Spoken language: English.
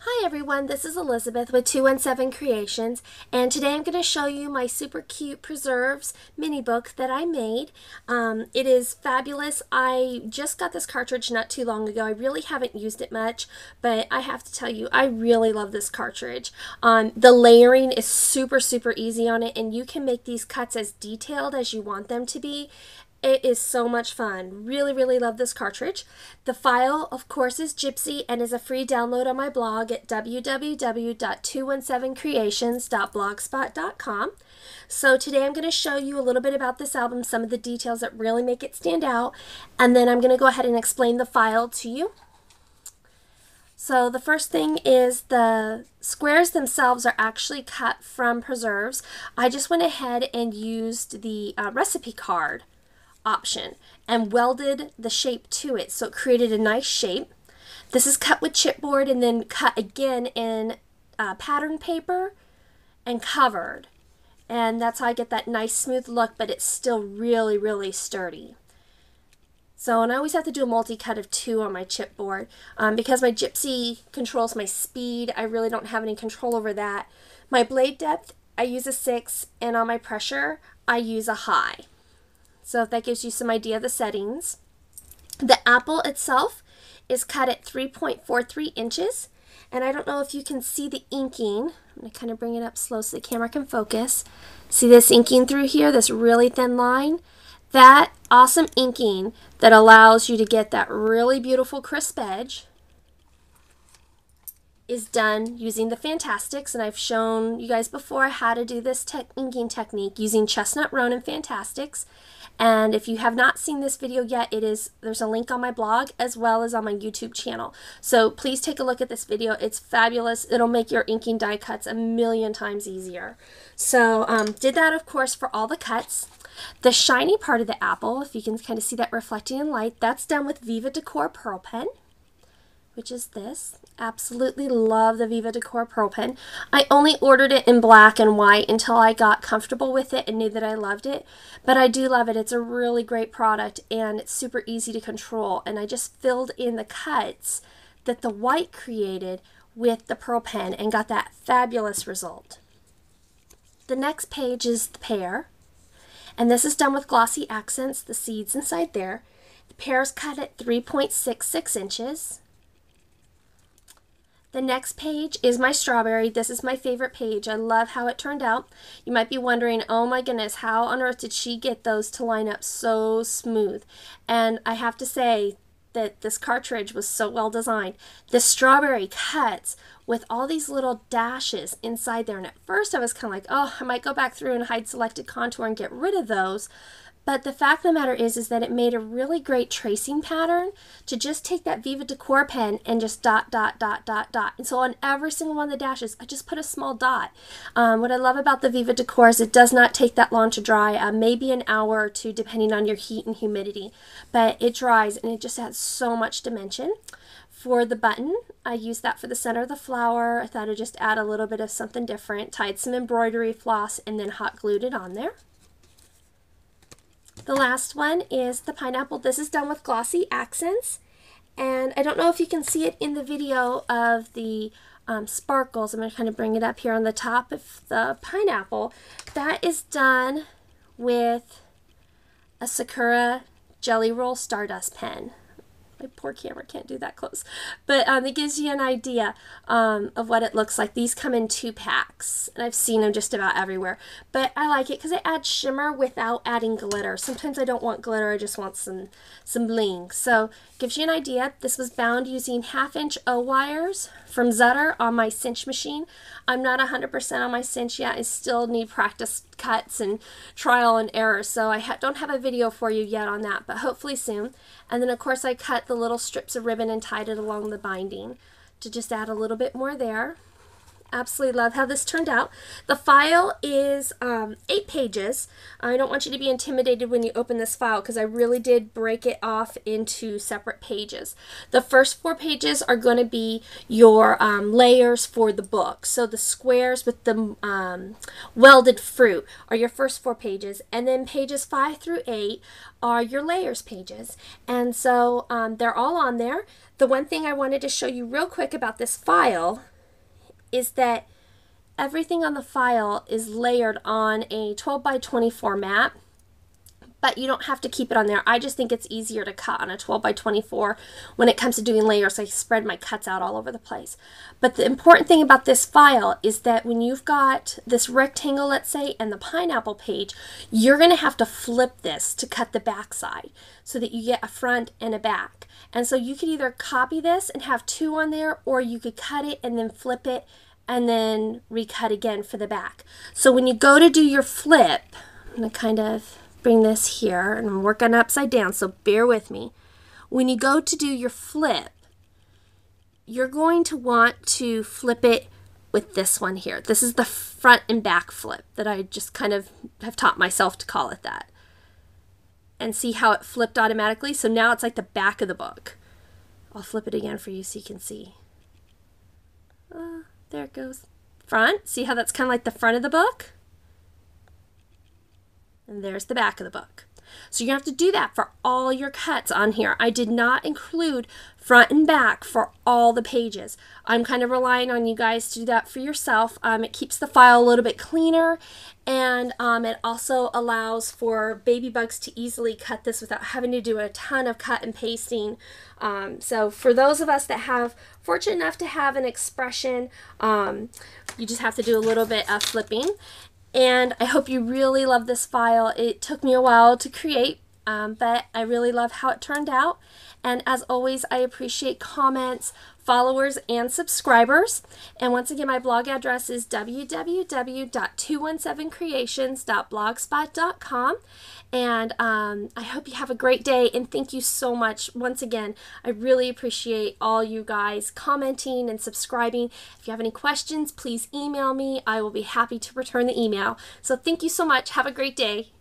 Hi everyone, this is Elizabeth with 217 Creations, and today I'm going to show you my super cute preserves mini book that I made. It is fabulous. I just got this cartridge not too long ago. I really haven't used it much, but I have to tell you, I really love this cartridge. The layering is super easy on it, and you can make these cuts as detailed as you want them to be. It is so much fun. Really love this cartridge. The file, of course, is Gypsy and is a free download on my blog at www.217creations.blogspot.com. So today I'm going to show you a little bit about this album, some of the details that really make it stand out, and then I'm going to go ahead and explain the file to you. So the first thing is the squares themselves are actually cut from preserves. I just went ahead and used the recipe card option and welded the shape to it, so it created a nice shape. This is cut with chipboard and then cut again in pattern paper and covered, and that's how I get that nice smooth look, but it's still really sturdy. So, and I always have to do a multi-cut of 2 on my chipboard because my Gypsy controls my speed. I really don't have any control over that. My blade depth, I use a 6, and on my pressure I use a high. So if that gives you some idea of the settings. The apple itself is cut at 3.43 inches. And I don't know if you can see the inking. I'm going to kind of bring it up slow so the camera can focus. See this inking through here, this really thin line? That awesome inking that allows you to get that really beautiful crisp edge is done using the Fantastics, and I've shown you guys before how to do this inking technique using Chestnut Roan and Fantastics. And if you have not seen this video yet, there's a link on my blog as well as on my YouTube channel. So please take a look at this video. It's fabulous. It'll make your inking die cuts a million times easier. So did that, of course, for all the cuts. The shiny part of the apple, if you can kind of see that reflecting in light, that's done with Viva Decor Pearl Pen, which is this. Absolutely love the Viva Decor Pearl Pen. I only ordered it in black and white until I got comfortable with it and knew that I loved it. But I do love it. It's a really great product and it's super easy to control. And I just filled in the cuts that the white created with the pearl pen and got that fabulous result. The next page is the pear. And this is done with glossy accents, the seeds inside there. The pear is cut at 3.66 inches. The next page is my strawberry. This is my favorite page. I love how it turned out. You might be wondering, oh my goodness, how on earth did she get those to line up so smooth? And I have to say that this cartridge was so well designed. The strawberry cuts with all these little dashes inside there. And at first I was kind of like, oh, I might go back through and hide selected contour and get rid of those. But the fact of the matter is that it made a really great tracing pattern to just take that Viva Decor pen and just dot. And so on every single one of the dashes, I just put a small dot. What I love about the Viva Decor is it does not take that long to dry, maybe an hour or 2 depending on your heat and humidity. But it dries and it just adds so much dimension. For the button, I used that for the center of the flower. I thought I'd just add a little bit of something different. Tied some embroidery floss and then hot glued it on there. The last one is the pineapple. This is done with glossy accents, and I don't know if you can see it in the video of the sparkles. I'm going to kind of bring it up here on the top of the pineapple. That is done with a Sakura Jelly Roll Stardust pen. My poor camera can't do that close. But it gives you an idea of what it looks like. These come in 2 packs, and I've seen them just about everywhere. But I like it because it adds shimmer without adding glitter. Sometimes I don't want glitter, I just want some bling. So it gives you an idea. This was bound using 1/2-inch O-wires from Zutter on my cinch machine. I'm not 100% on my cinch yet. I still need practice cuts and trial and error, so I don't have a video for you yet on that, but hopefully soon. And then of course I cut the little strips of ribbon and tied it along the binding to just add a little bit more there. Absolutely love how this turned out. The file is 8 pages. I don't want you to be intimidated when you open this file because I really did break it off into separate pages. The first 4 pages are going to be your layers for the book. So the squares with the welded fruit are your first 4 pages, and then pages 5 through 8 are your layers pages. And so they're all on there. The one thing I wanted to show you real quick about this file is that everything on the file is layered on a 12 by 24 mat, but you don't have to keep it on there. I just think it's easier to cut on a 12 by 24 when it comes to doing layers. I spread my cuts out all over the place. But the important thing about this file is that when you've got this rectangle, let's say, and the pineapple page, you're going to have to flip this to cut the back side so that you get a front and a back. And so you could either copy this and have two on there, or you could cut it and then flip it and then recut again for the back. So when you go to do your flip, I'm going to kind of bring this here, and I'm working upside down, so bear with me. When you go to do your flip, you're going to want to flip it with this one here. This is the front and back flip that I just kind of have taught myself to call it that. And see how it flipped automatically? So now it's like the back of the book. I'll flip it again for you so you can see. There it goes. Front. See how that's kind of like the front of the book? And there's the back of the book. So you have to do that for all your cuts on here. I did not include front and back for all the pages. I'm kind of relying on you guys to do that for yourself. It keeps the file a little bit cleaner, and it also allows for baby bugs to easily cut this without having to do a ton of cut and pasting. So for those of us that have fortunate enough to have an expression, you just have to do a little bit of flipping. And I hope you really love this file. It took me a while to create, but I really love how it turned out. And as always, I appreciate comments, followers, and subscribers. And once again, my blog address is www.217creations.blogspot.com. And I hope you have a great day, and thank you so much. Once again, I really appreciate all you guys commenting and subscribing. If you have any questions, please email me. I will be happy to return the email. So thank you so much. Have a great day.